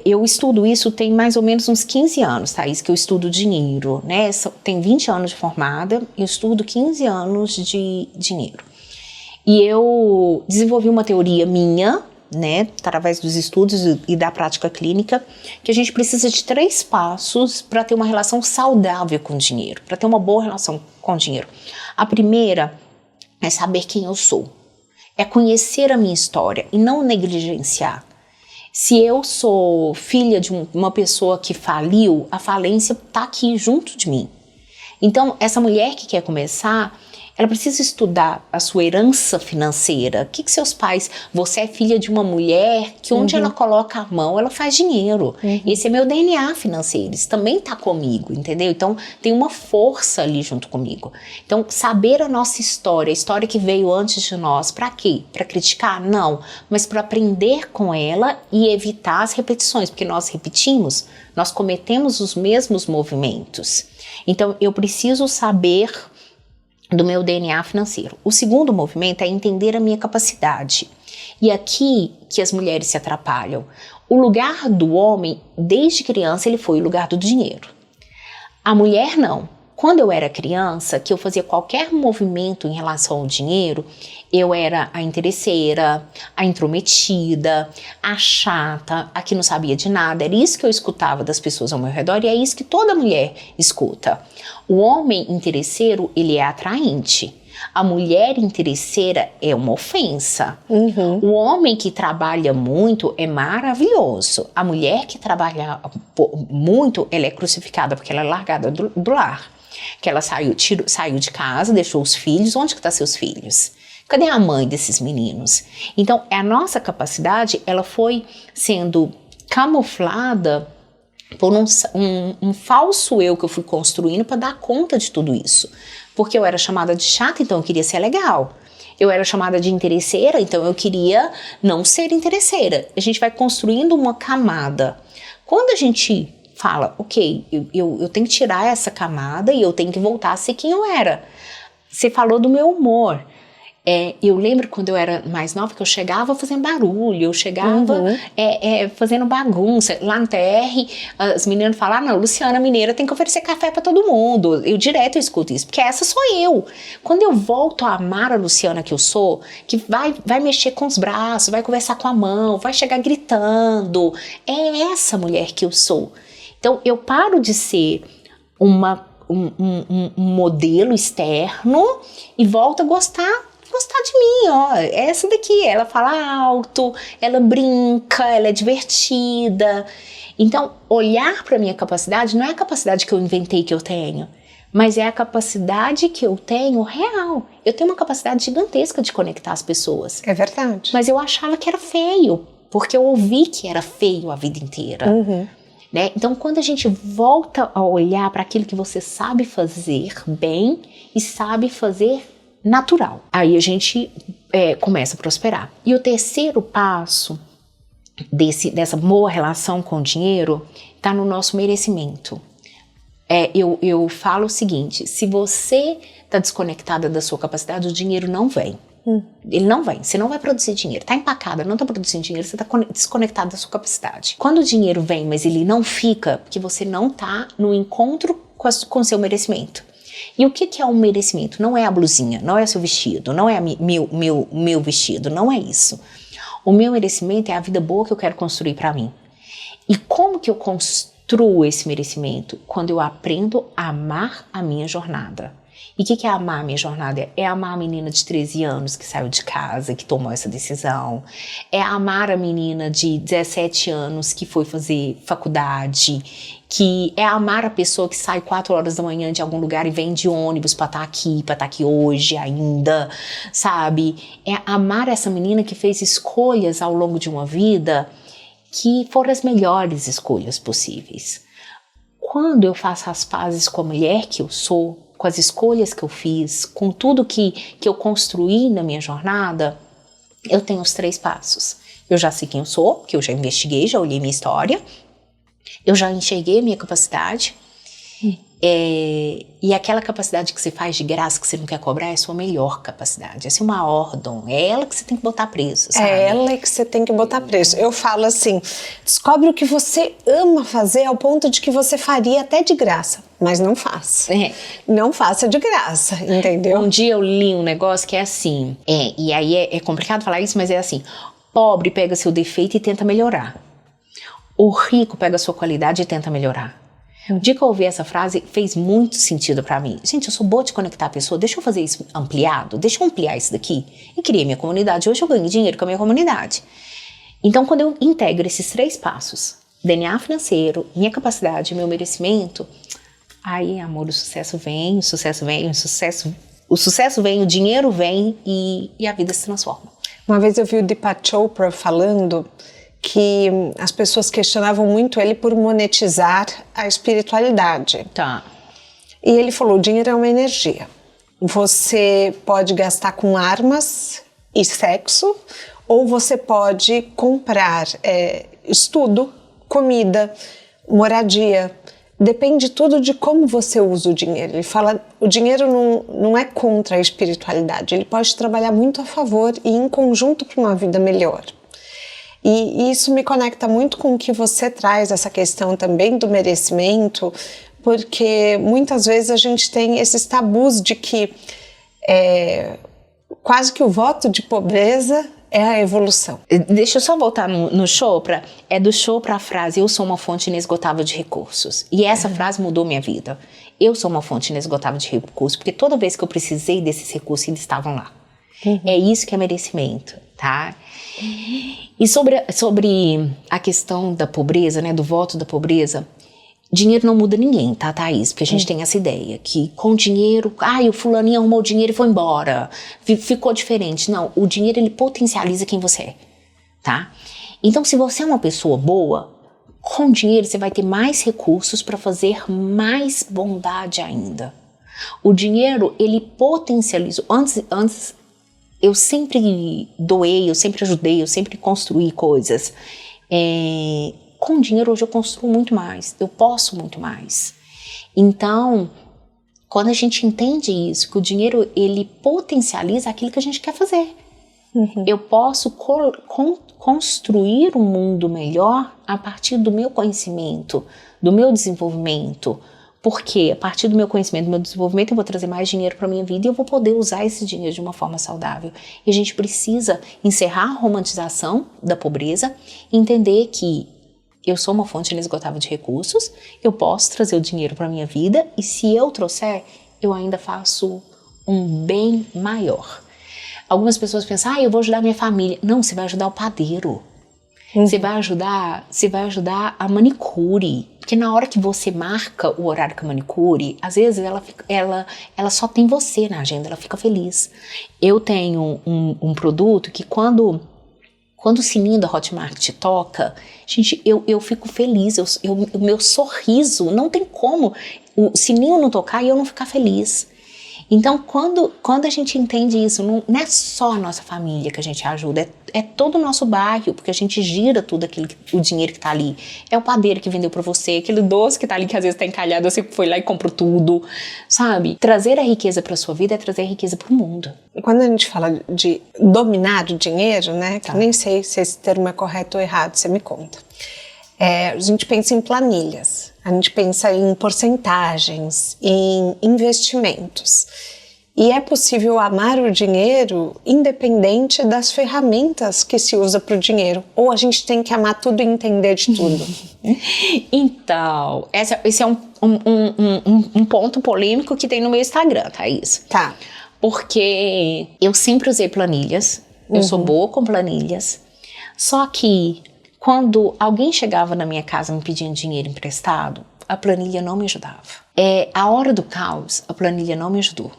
Eu estudo isso tem mais ou menos uns 15 anos, Thaís, que eu estudo dinheiro, né? Tem 20 anos de formada, eu estudo 15 anos de dinheiro. E eu desenvolvi uma teoria minha, né, através dos estudos e da prática clínica, que a gente precisa de 3 passos para ter uma relação saudável com o dinheiro, para ter uma boa relação com o dinheiro. A primeira é saber quem eu sou. É conhecer a minha história e não negligenciar. Se eu sou filha de uma pessoa que faliu, a falência está aqui junto de mim. Então, essa mulher que quer começar, ela precisa estudar a sua herança financeira. O que seus pais... Você é filha de uma mulher que onde ela coloca a mão, ela faz dinheiro. Esse é meu DNA financeiro. Isso também está comigo, entendeu? Então, tem uma força ali junto comigo. Então, saber a nossa história, a história que veio antes de nós, para quê? Para criticar? Não. Mas para aprender com ela e evitar as repetições. Porque nós repetimos, nós cometemos os mesmos movimentos. Então, eu preciso saber do meu DNA financeiro. O segundo movimento é entender a minha capacidade. E aqui que as mulheres se atrapalham. O lugar do homem, desde criança, ele foi o lugar do dinheiro. A mulher não. Quando eu era criança, que eu fazia qualquer movimento em relação ao dinheiro, eu era a interesseira, a intrometida, a chata, a que não sabia de nada. Era isso que eu escutava das pessoas ao meu redor e é isso que toda mulher escuta. O homem interesseiro, ele é atraente. A mulher interesseira é uma ofensa. O homem que trabalha muito é maravilhoso. A mulher que trabalha muito, ela é crucificada porque ela é largada do lar. Que ela saiu de casa, deixou os filhos. Onde que estão seus filhos? Cadê a mãe desses meninos? Então, a nossa capacidade, ela foi sendo camuflada por um falso eu que eu fui construindo para dar conta de tudo isso. Porque eu era chamada de chata, então eu queria ser legal. Eu era chamada de interesseira, então eu queria não ser interesseira. A gente vai construindo uma camada. Quando a gente fala, ok, eu tenho que tirar essa camada e eu tenho que voltar a ser quem eu era. Você falou do meu humor. Eu lembro quando eu era mais nova que eu chegava fazendo barulho, eu chegava fazendo bagunça. Lá no TR, as meninas falaram, não, Luciana Mineira tem que oferecer café para todo mundo. Eu direto escuto isso, porque essa sou eu. Quando eu volto a amar a Luciana que eu sou, que vai mexer com os braços, vai conversar com a mão, vai chegar gritando, é essa mulher que eu sou. Então, eu paro de ser um modelo externo e volto a gostar de mim, ó. Essa daqui, ela fala alto, ela brinca, ela é divertida. Então, olhar para minha capacidade não é a capacidade que eu inventei que eu tenho, mas é a capacidade que eu tenho real. Eu tenho uma capacidade gigantesca de conectar as pessoas. É verdade. Mas eu achava que era feio, porque eu ouvi que era feio a vida inteira. né? Então, quando a gente volta a olhar para aquilo que você sabe fazer bem e sabe fazer natural, aí a gente começa a prosperar. E o terceiro passo dessa boa relação com o dinheiro está no nosso merecimento. Eu falo o seguinte: se você está desconectada da sua capacidade, o dinheiro não vem. Ele não vem, você não vai produzir dinheiro. Está empacada, não está produzindo dinheiro, você está desconectada da sua capacidade. Quando o dinheiro vem, mas ele não fica, porque você não está no encontro com o seu merecimento. E o que é um merecimento? Não é a blusinha, não é o seu vestido, não é meu vestido, não é isso. O meu merecimento é a vida boa que eu quero construir para mim. E como que eu construo esse merecimento? Quando eu aprendo a amar a minha jornada. E o que é amar a minha jornada? É amar a menina de 13 anos que saiu de casa, que tomou essa decisão. É amar a menina de 17 anos que foi fazer faculdade. Que é amar a pessoa que sai 4 horas da manhã de algum lugar e vem de ônibus pra estar aqui hoje ainda, sabe? É amar essa menina que fez escolhas ao longo de uma vida que foram as melhores escolhas possíveis. Quando eu faço as pazes com a mulher que eu sou, com as escolhas que eu fiz, com tudo que eu construí na minha jornada, eu tenho os 3 passos. Eu já sei quem eu sou, que eu já investiguei, já olhei minha história, eu já enxerguei a minha capacidade, e aquela capacidade que você faz de graça, que você não quer cobrar, é a sua melhor capacidade. Essa é uma ordem, é ela que você tem que botar preço, sabe? É ela que você tem que botar preço. Eu falo assim, descobre o que você ama fazer ao ponto de que você faria até de graça, mas não faça. Não faça de graça, entendeu? Um dia eu li um negócio que é assim, e aí é complicado falar isso, mas é assim: pobre pega seu defeito e tenta melhorar. O rico pega a sua qualidade e tenta melhorar. O dia que eu ouvi essa frase, fez muito sentido pra mim. Gente, eu sou boa de conectar a pessoa, deixa eu fazer isso ampliado, deixa eu ampliar isso daqui. E criei minha comunidade, hoje eu ganho dinheiro com a minha comunidade. Então, quando eu integro esses 3 passos, DNA financeiro, minha capacidade, meu merecimento, aí, amor, o sucesso vem, o dinheiro vem e a vida se transforma. Uma vez eu vi o Deepak Chopra falando que as pessoas questionavam muito ele por monetizar a espiritualidade. Tá. E ele falou, o dinheiro é uma energia. Você pode gastar com armas e sexo, ou você pode comprar estudo, comida, moradia. Depende tudo de como você usa o dinheiro. Ele fala, o dinheiro não é contra a espiritualidade, ele pode trabalhar muito a favor e em conjunto para uma vida melhor. E isso me conecta muito com o que você traz, essa questão também do merecimento, porque muitas vezes a gente tem esses tabus de que quase que o voto de pobreza é a evolução. Deixa eu só voltar no Chopra. É do Chopra a frase, eu sou uma fonte inesgotável de recursos. E essa frase mudou minha vida. Eu sou uma fonte inesgotável de recursos, porque toda vez que eu precisei desses recursos, eles estavam lá. É isso que é merecimento, tá? E sobre a questão da pobreza, né, do voto da pobreza, dinheiro não muda ninguém, tá, Thaís? Porque a gente tem essa ideia que com dinheiro, o fulaninho arrumou dinheiro e foi embora, ficou diferente. Não, o dinheiro ele potencializa quem você é, tá? Então, se você é uma pessoa boa, com dinheiro você vai ter mais recursos para fazer mais bondade ainda. O dinheiro, ele potencializa. Antes eu sempre doei, eu sempre ajudei, eu sempre construí coisas. Com dinheiro hoje eu construo muito mais, eu posso muito mais. Então, quando a gente entende isso, que o dinheiro ele potencializa aquilo que a gente quer fazer. Eu posso construir um mundo melhor a partir do meu conhecimento, do meu desenvolvimento. Porque a partir do meu conhecimento, do meu desenvolvimento, eu vou trazer mais dinheiro para a minha vida e eu vou poder usar esse dinheiro de uma forma saudável. E a gente precisa encerrar a romantização da pobreza e entender que eu sou uma fonte inesgotável de recursos, eu posso trazer o dinheiro para a minha vida e se eu trouxer, eu ainda faço um bem maior. Algumas pessoas pensam, eu vou ajudar a minha família. Não, você vai ajudar o padeiro. Você vai ajudar a manicure. Porque na hora que você marca o horário com a manicure, às vezes ela só tem você na agenda, ela fica feliz. Eu tenho um produto que quando Quando o sininho da Hotmart toca, gente, eu fico feliz, o meu sorriso, não tem como o sininho não tocar e eu não ficar feliz. Então, quando a gente entende isso, não é só a nossa família que a gente ajuda, é todo o nosso bairro, porque a gente gira tudo o dinheiro que tá ali. É o padeiro que vendeu pra você, aquele doce que tá ali, que às vezes tá encalhado, você foi lá e comprou tudo, sabe? Trazer a riqueza pra sua vida é trazer a riqueza pro mundo. Quando a gente fala de dominar o dinheiro, né, que eu nem sei se esse termo é correto ou errado, você me conta. A gente pensa em planilhas, a gente pensa em porcentagens, em investimentos. E é possível amar o dinheiro independente das ferramentas que se usa para o dinheiro. Ou a gente tem que amar tudo e entender de tudo? Então, esse é um ponto polêmico que tem no meu Instagram, Thaís. Tá. Porque eu sempre usei planilhas, eu sou boa com planilhas, só que quando alguém chegava na minha casa me pedindo dinheiro emprestado, a planilha não me ajudava. A hora do caos, a planilha não me ajudou.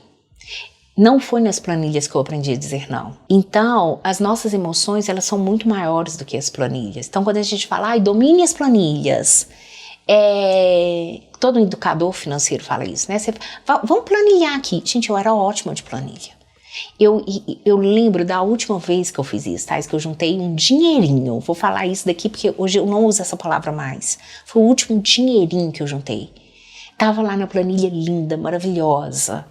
Não foi nas planilhas que eu aprendi a dizer não. Então, as nossas emoções, elas são muito maiores do que as planilhas. Então, quando a gente fala, domine as planilhas, todo educador financeiro fala isso, né? Vamos planilhar aqui. Gente, eu era ótima de planilha. Eu lembro da última vez que eu fiz isso, tá? Que eu juntei um dinheirinho. Vou falar isso daqui porque hoje eu não uso essa palavra mais. Foi o último dinheirinho que eu juntei. Tava lá na planilha linda, maravilhosa.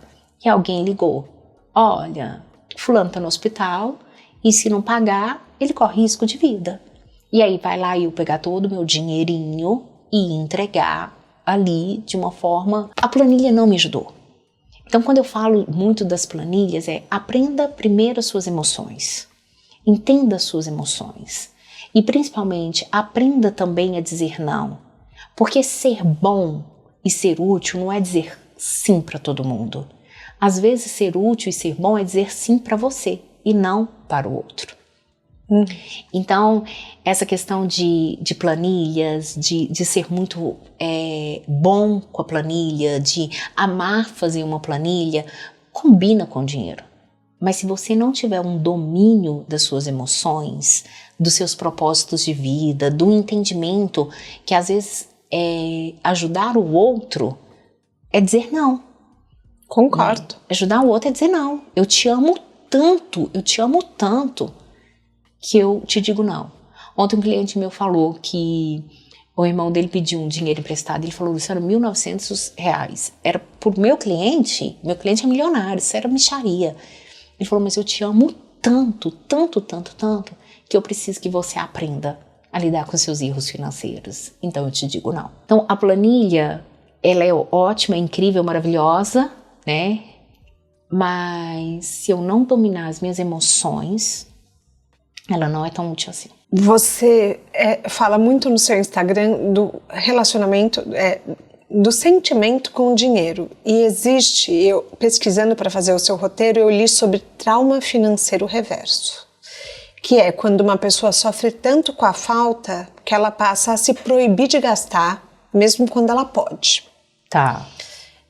E alguém ligou. Olha, fulano tá no hospital e se não pagar, ele corre risco de vida. E aí vai lá eu pegar todo o meu dinheirinho e entregar ali de uma forma... A planilha não me ajudou. Então, quando eu falo muito das planilhas, aprenda primeiro as suas emoções. Entenda as suas emoções. E, principalmente, aprenda também a dizer não. Porque ser bom e ser útil não é dizer sim para todo mundo. Às vezes, ser útil e ser bom é dizer sim para você e não para o outro. Então, essa questão de planilhas, de ser muito bom com a planilha, de amar fazer uma planilha, combina com o dinheiro. Mas se você não tiver um domínio das suas emoções, dos seus propósitos de vida, do entendimento que às vezes ajudar o outro é dizer não. Concordo. Ajudar o outro é dizer não. Eu te amo tanto que eu te digo não. Ontem um cliente meu falou que o irmão dele pediu um dinheiro emprestado e ele falou, isso era R$1.900. Era por meu cliente é milionário, isso era mixaria. Ele falou, mas eu te amo tanto, que eu preciso que você aprenda a lidar com seus erros financeiros. Então eu te digo não. Então a planilha, ela é ótima, é incrível, maravilhosa, né? Mas se eu não dominar as minhas emoções, ela não é tão útil assim. Você fala muito no seu Instagram do relacionamento, do sentimento com o dinheiro. E existe, eu pesquisando para fazer o seu roteiro, eu li sobre trauma financeiro reverso. Que é quando uma pessoa sofre tanto com a falta que ela passa a se proibir de gastar, mesmo quando ela pode. Tá.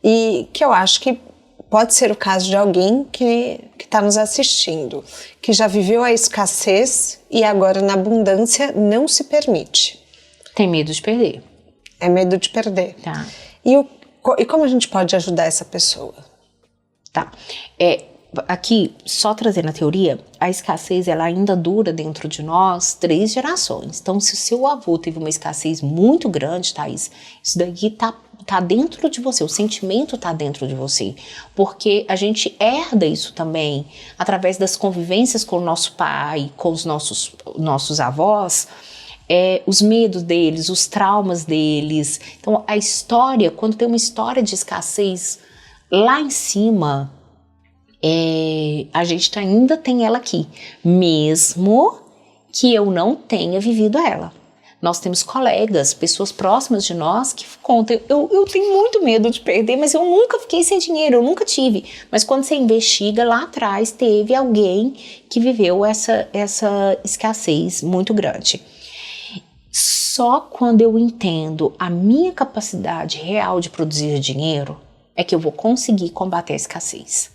E que eu acho que pode ser o caso de alguém que está nos assistindo, que já viveu a escassez e agora na abundância não se permite. Tem medo de perder. É medo de perder. Tá. E como a gente pode ajudar essa pessoa? Tá. Aqui, só trazendo a teoria, a escassez ela ainda dura dentro de nós 3 gerações. Então, se o seu avô teve uma escassez muito grande, Thaís, isso daqui tá dentro de você, o sentimento tá dentro de você, porque a gente herda isso também através das convivências com o nosso pai, com os nossos avós, os medos deles, os traumas deles. Então a história, quando tem uma história de escassez lá em cima, a gente ainda tem ela aqui, mesmo que eu não tenha vivido ela. Nós temos colegas, pessoas próximas de nós que contam, eu tenho muito medo de perder, mas eu nunca fiquei sem dinheiro, eu nunca tive. Mas quando você investiga, lá atrás teve alguém que viveu essa escassez muito grande. Só quando eu entendo a minha capacidade real de produzir dinheiro, é que eu vou conseguir combater a escassez.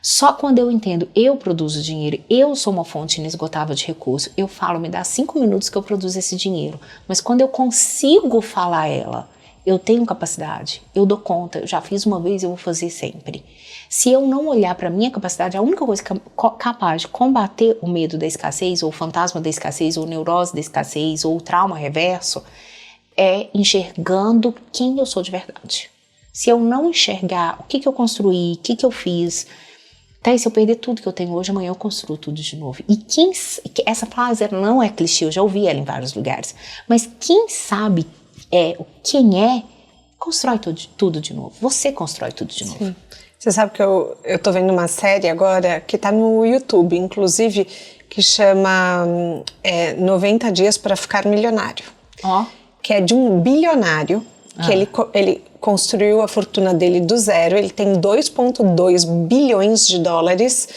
Só quando eu entendo, eu produzo dinheiro, eu sou uma fonte inesgotável de recurso, eu falo, me dá 5 minutos que eu produzo esse dinheiro. Mas quando eu consigo falar ela, eu tenho capacidade, eu dou conta, eu já fiz uma vez, eu vou fazer sempre. Se eu não olhar para a minha capacidade, a única coisa capaz de combater o medo da escassez, ou o fantasma da escassez, ou a neurose da escassez, ou o trauma reverso, é enxergando quem eu sou de verdade. Se eu não enxergar o que eu construí, o que eu fiz, se eu perder tudo que eu tenho hoje, amanhã eu construo tudo de novo. E essa frase não é clichê, eu já ouvi ela em vários lugares, mas quem sabe quem é, constrói tudo de novo. Você constrói tudo de novo. Sim. Você sabe que eu tô vendo uma série agora que tá no YouTube, inclusive, que chama 90 Dias para Ficar Milionário. Que é de um bilionário que ele construiu a fortuna dele do zero, ele tem 2,2 bilhões de dólares,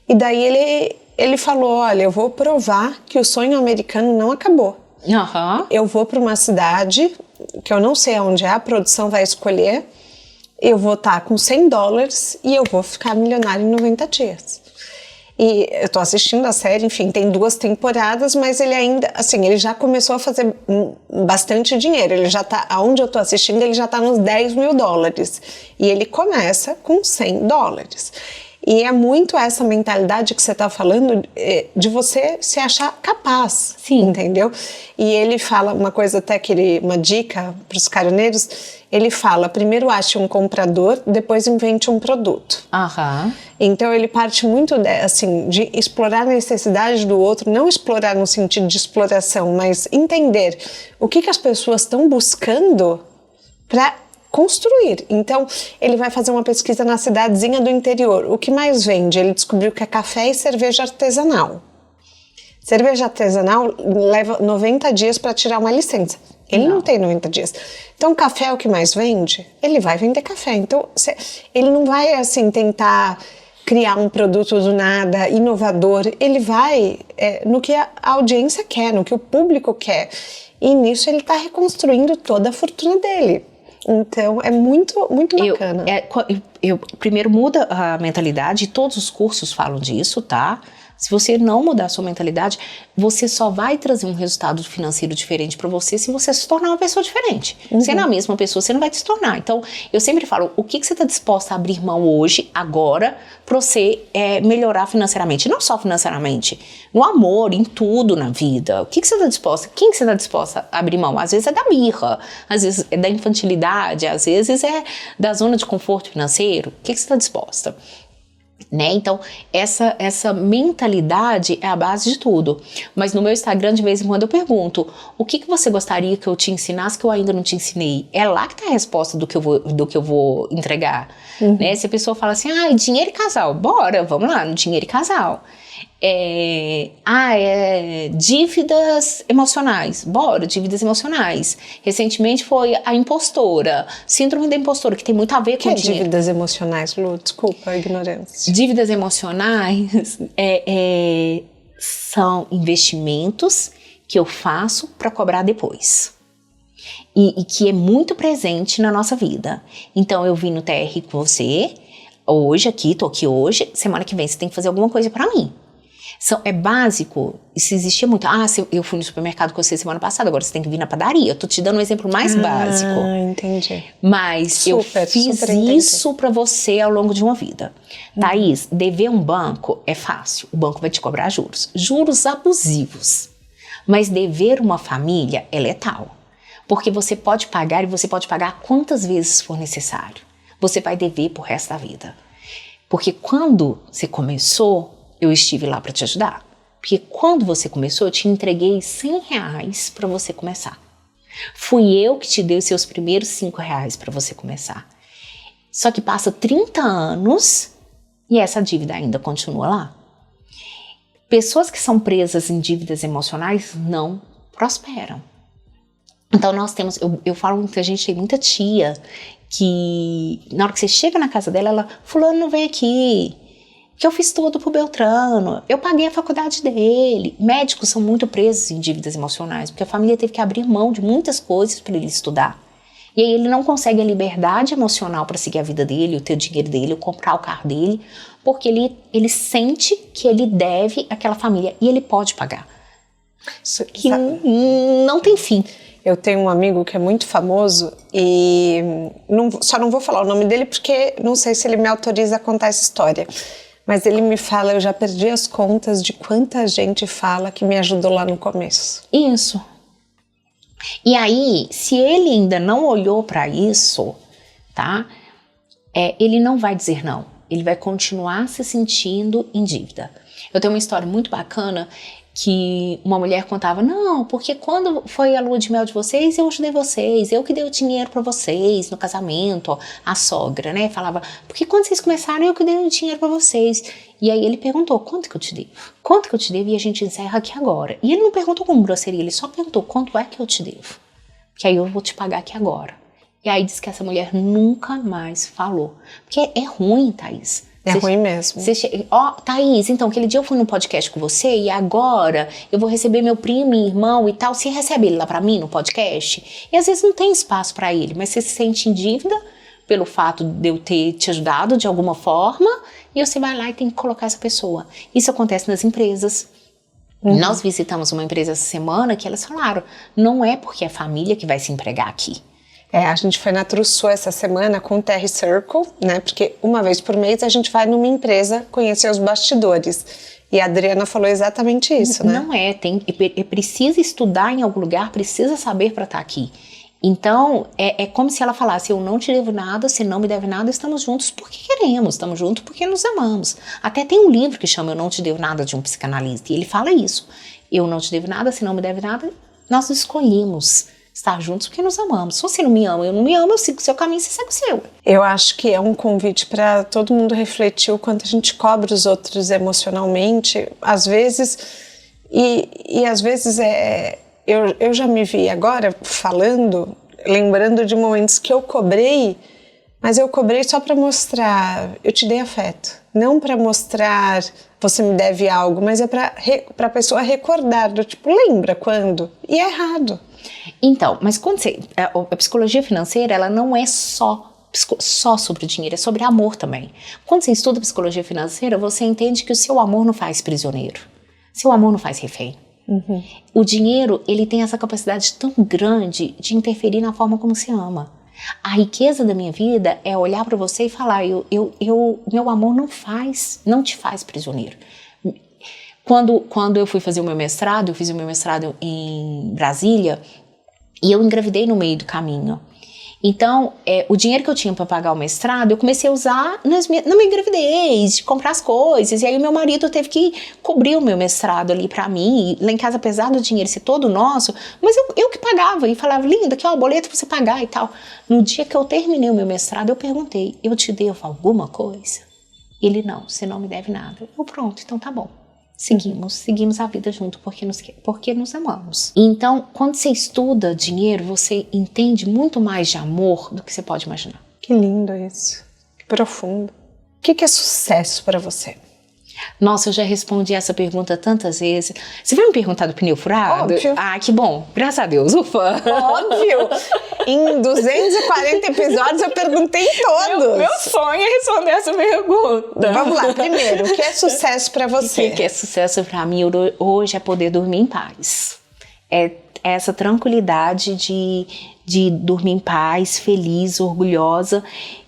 e daí ele falou, olha, eu vou provar que o sonho americano não acabou. Eu vou para uma cidade que eu não sei onde a produção vai escolher, eu vou estar com $100 e eu vou ficar milionário em 90 dias. E eu tô assistindo a série, enfim, tem 2 temporadas, mas ele ainda, assim, ele já começou a fazer bastante dinheiro. Ele já tá, aonde eu tô assistindo, ele já tá nos $10 mil. E ele começa com $100. E é muito essa mentalidade que você tá falando de você se achar capaz. Sim. Entendeu? E ele fala uma coisa até uma dica pros caroneiros, ele fala, primeiro ache um comprador, depois invente um produto. Então ele parte muito de explorar a necessidade do outro, não explorar no sentido de exploração, mas entender o que as pessoas estão buscando para construir. Então ele vai fazer uma pesquisa na cidadezinha do interior. O que mais vende? Ele descobriu que é café e cerveja artesanal. Cerveja artesanal leva 90 dias para tirar uma licença. Ele não tem 90 dias. Então, café é o que mais vende? Ele vai vender café. Então, ele não vai, assim, tentar criar um produto do nada, inovador. Ele vai no que a audiência quer, no que o público quer. E nisso ele está reconstruindo toda a fortuna dele. Então, é muito, muito bacana. Primeiro, muda a mentalidade. Todos os cursos falam disso, tá? Se você não mudar a sua mentalidade, você só vai trazer um resultado financeiro diferente para você se você se tornar uma pessoa diferente. Sendo a mesma pessoa, você não vai se tornar. Então, eu sempre falo, o que você está disposta a abrir mão hoje, agora, para você melhorar financeiramente? Não só financeiramente, no amor, em tudo na vida. O que você está disposta? Quem que você está disposta a abrir mão? Às vezes é da birra, às vezes é da infantilidade, às vezes é da zona de conforto financeiro. O que você está disposta? Então, essa mentalidade é a base de tudo. Mas no meu Instagram, de vez em quando, eu pergunto, o que você gostaria que eu te ensinasse que eu ainda não te ensinei? É lá que tá a resposta do que eu vou entregar. Se a pessoa fala assim, dinheiro e casal, bora, vamos lá, no dinheiro e casal. Dívidas emocionais, bora, dívidas emocionais. Recentemente foi a impostora, síndrome da impostora, que tem muito a ver com dinheiro. Dívidas emocionais, Lu? Desculpa a ignorância. Dívidas emocionais são investimentos que eu faço para cobrar depois. E que é muito presente na nossa vida. Então eu vim no TR com você hoje aqui, tô aqui hoje, semana que vem você tem que fazer alguma coisa para mim. É básico, isso existia muito. Eu fui no supermercado com você semana passada, agora você tem que vir na padaria. Eu tô te dando um exemplo mais básico. Entendi. Mas eu fiz isso pra você ao longo de uma vida. Thaís, dever um banco é fácil. O banco vai te cobrar juros. Juros abusivos. Mas dever uma família é letal. Porque você pode pagar e você pode pagar quantas vezes for necessário. Você vai dever pro resto da vida. Porque quando você começou, eu estive lá para te ajudar. Porque quando você começou, eu te entreguei R$100 para você começar. Fui eu que te dei os seus primeiros R$5 para você começar. Só que passa 30 anos e essa dívida ainda continua lá. Pessoas que são presas em dívidas emocionais não prosperam. Então nós temos, eu falo que a gente tem muita tia que na hora que você chega na casa dela, ela, fulano não vem aqui, que eu fiz tudo pro Beltrano, eu paguei a faculdade dele. Médicos são muito presos em dívidas emocionais, porque a família teve que abrir mão de muitas coisas para ele estudar. E aí ele não consegue a liberdade emocional para seguir a vida dele, o ter o dinheiro dele, comprar o carro dele, porque ele sente que ele deve àquela família e ele pode pagar. Isso que não tem fim. Eu tenho um amigo que é muito famoso e só não vou falar o nome dele porque não sei se ele me autoriza a contar essa história. Mas ele me fala, eu já perdi as contas de quanta gente fala que me ajudou lá no começo. Isso. E aí, se ele ainda não olhou para isso, tá? Ele não vai dizer não. Ele vai continuar se sentindo em dívida. Eu tenho uma história muito bacana que uma mulher contava, não, porque quando foi a lua de mel de vocês, eu ajudei vocês, eu que dei o dinheiro para vocês no casamento, a sogra, né, falava, porque quando vocês começaram, eu que dei o dinheiro para vocês. E aí ele perguntou, quanto que eu te devo? Quanto que eu te devo? E a gente encerra aqui agora. E ele não perguntou com grosseria, ele só perguntou, quanto é que eu te devo? Que aí eu vou te pagar aqui agora. E aí disse que essa mulher nunca mais falou. Porque é ruim, Thaís. É ruim mesmo. Thaís, então, aquele dia eu fui no podcast com você e agora eu vou receber meu primo e irmão e tal. Você recebe ele lá pra mim no podcast? E às vezes não tem espaço pra ele, mas você se sente em dívida pelo fato de eu ter te ajudado de alguma forma e você vai lá e tem que colocar essa pessoa. Isso acontece nas empresas. Nós visitamos uma empresa essa semana que elas falaram, não é porque é família que vai se empregar aqui. A gente foi na Trussoa essa semana com o Terry Circle, né? Porque uma vez por mês a gente vai numa empresa conhecer os bastidores. E a Adriana falou exatamente isso, né? Não precisa estudar em algum lugar, precisa saber para estar aqui. Então, é como se ela falasse, eu não te devo nada, você não me deve nada, estamos juntos porque queremos, estamos juntos porque nos amamos. Até tem um livro que chama Eu Não Te Devo Nada, de um psicanalista, e ele fala isso. Eu não te devo nada, você não me deve nada, nós escolhemos estar juntos porque nos amamos. Se você não me ama, eu não me amo, eu sigo o seu caminho, você segue o seu. Eu acho que é um convite para todo mundo refletir o quanto a gente cobra os outros emocionalmente, às vezes, e às vezes eu já me vi agora falando, lembrando de momentos que eu cobrei, mas eu cobrei só para mostrar, eu te dei afeto, não para mostrar você me deve algo, mas é para a pessoa recordar, do tipo, lembra quando? E é errado. Então, mas quando a psicologia financeira, ela não é só sobre o dinheiro, é sobre amor também. Quando você estuda psicologia financeira, você entende que o seu amor não faz prisioneiro, seu amor não faz refém. O dinheiro, ele tem essa capacidade tão grande de interferir na forma como se ama. A riqueza da minha vida é olhar para você e falar, meu amor não te faz prisioneiro. Quando eu fui fazer o meu mestrado, eu fiz o meu mestrado em Brasília e eu engravidei no meio do caminho. Então, o dinheiro que eu tinha para pagar o mestrado, eu comecei a usar na minha gravidez, de comprar as coisas. E aí o meu marido teve que cobrir o meu mestrado ali para mim. E lá em casa, apesar do dinheiro ser todo nosso, mas eu que pagava. E falava, linda, aqui ó, o boleto pra você pagar e tal. No dia que eu terminei o meu mestrado, eu perguntei, eu te devo alguma coisa? Ele, não, você não me deve nada. Eu, pronto, então tá bom. Seguimos a vida junto porque nos amamos. Então, quando você estuda dinheiro, você entende muito mais de amor do que você pode imaginar. Que lindo isso, que profundo. O que é sucesso para você? Nossa, eu já respondi essa pergunta tantas vezes. Você vai me perguntar do pneu furado? Óbvio. Ah, que bom. Graças a Deus, ufa. Óbvio. Em 240 episódios eu perguntei todos. Meu sonho é responder essa pergunta. Vamos lá, primeiro, o que é sucesso para você? O que é sucesso para mim hoje é poder dormir em paz. É essa tranquilidade de dormir em paz, feliz, orgulhosa,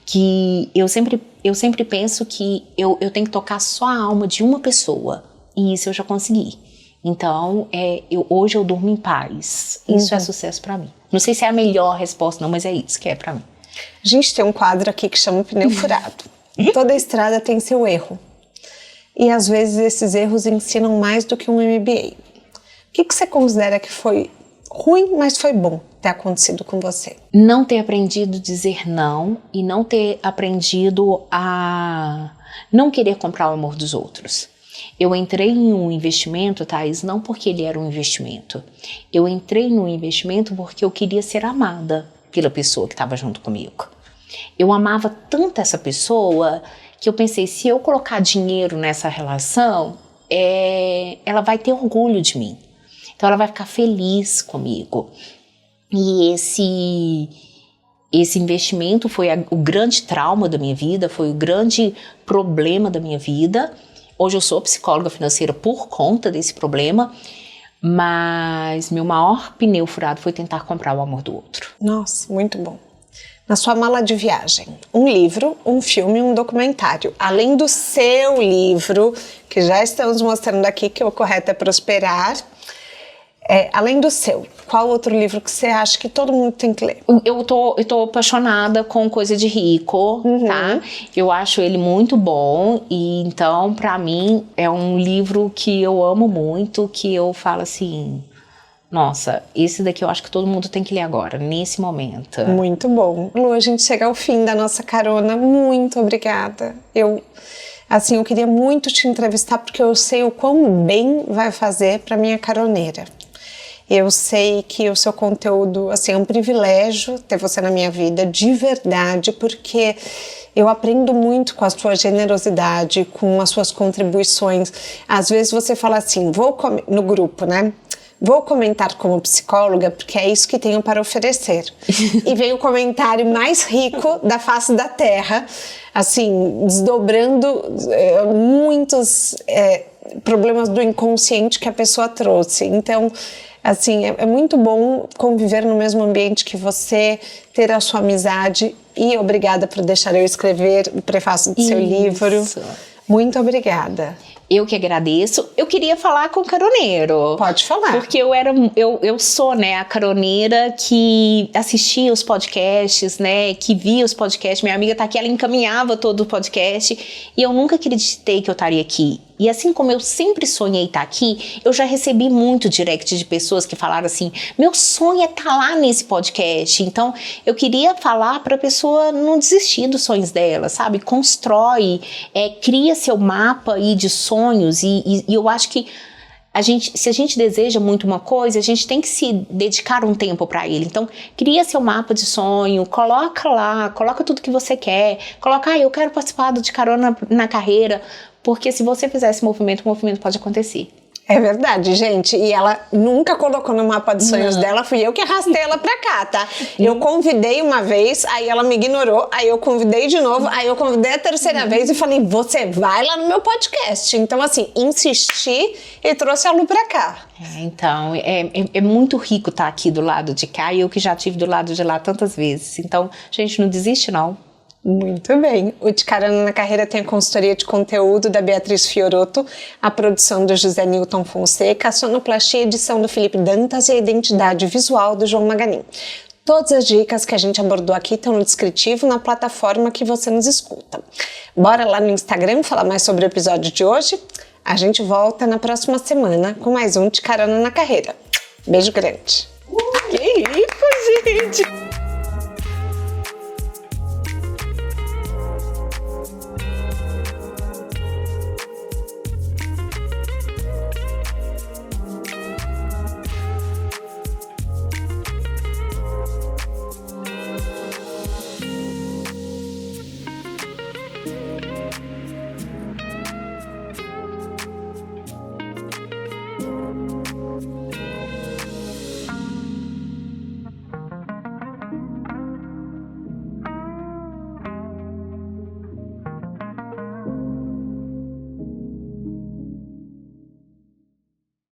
que eu sempre penso que eu tenho que tocar só a alma de uma pessoa, e isso eu já consegui. Então, hoje eu durmo em paz. Isso é sucesso pra mim. Não sei se é a melhor resposta, não, mas é isso que é pra mim. A gente tem um quadro aqui que chama Pneu Furado. Toda estrada tem seu erro. E às vezes esses erros ensinam mais do que um MBA. O que você considera que foi ruim, mas foi bom ter acontecido com você? Não ter aprendido a dizer não e não ter aprendido a não querer comprar o amor dos outros. Eu entrei em um investimento, Thaís, não porque ele era um investimento. Eu entrei num investimento porque eu queria ser amada pela pessoa que estava junto comigo. Eu amava tanto essa pessoa que eu pensei, se eu colocar dinheiro nessa relação, ela vai ter orgulho de mim. Então ela vai ficar feliz comigo. E esse investimento foi o grande trauma da minha vida, foi o grande problema da minha vida. Hoje eu sou psicóloga financeira por conta desse problema, mas meu maior pneu furado foi tentar comprar o amor do outro. Nossa, muito bom. Na sua mala de viagem, um livro, um filme e um documentário. Além do seu livro, que já estamos mostrando aqui, que o Correto é Prosperar. Além do seu, qual outro livro que você acha que todo mundo tem que ler? Eu tô apaixonada com Coisa de Rico, tá? Eu acho ele muito bom e então, pra mim, é um livro que eu amo muito, que eu falo assim, nossa, esse daqui eu acho que todo mundo tem que ler agora, nesse momento. Muito bom. Lu, a gente chega ao fim da nossa carona, muito obrigada. Eu queria muito te entrevistar porque eu sei o quão bem vai fazer pra minha caroneira. Eu sei que o seu conteúdo, assim, é um privilégio ter você na minha vida, de verdade, porque eu aprendo muito com a sua generosidade, com as suas contribuições. Às vezes você fala assim, no grupo, né? Vou comentar como psicóloga porque é isso que tenho para oferecer. E vem o comentário mais rico da face da Terra, assim, desdobrando muitos problemas do inconsciente que a pessoa trouxe. Então, assim, é muito bom conviver no mesmo ambiente que você, ter a sua amizade, e obrigada por deixar eu escrever o prefácio do seu livro. Muito obrigada. Eu que agradeço. Eu queria falar com o caroneiro. Pode falar. Porque eu sou, né, a caroneira que assistia os podcasts, né, que via os podcasts. Minha amiga tá aqui, ela encaminhava todo o podcast. E eu nunca acreditei que eu estaria aqui. E assim como eu sempre sonhei estar aqui, eu já recebi muito direct de pessoas que falaram assim, meu sonho é estar lá nesse podcast. Então, eu queria falar para a pessoa não desistir dos sonhos dela, sabe? Constrói, cria seu mapa aí de sonhos e eu acho que se a gente deseja muito uma coisa, a gente tem que se dedicar um tempo para ele. Então, cria seu mapa de sonho, coloca lá, coloca tudo que você quer, coloca, eu quero participar do De Carona na Carreira, porque se você fizer esse movimento, o movimento pode acontecer. É verdade, gente. E ela nunca colocou no mapa de sonhos dela, fui eu que arrastei ela pra cá, tá? Eu convidei uma vez, aí ela me ignorou, aí eu convidei de novo, aí eu convidei a terceira vez e falei, você vai lá no meu podcast. Então, assim, insisti e trouxe a Lu pra cá. Então, é muito rico estar aqui do lado de cá e eu que já estive do lado de lá tantas vezes. Então, gente, não desiste não. Muito bem. O De Carona na Carreira tem a consultoria de conteúdo da Beatriz Fiorotto, a produção do José Newton Fonseca, a sonoplastia e edição do Felipe Dantas e a identidade visual do João Maganin. Todas as dicas que a gente abordou aqui estão no descritivo na plataforma que você nos escuta. Bora lá no Instagram falar mais sobre o episódio de hoje? A gente volta na próxima semana com mais um De Carona na Carreira. Beijo grande. Que rico, gente!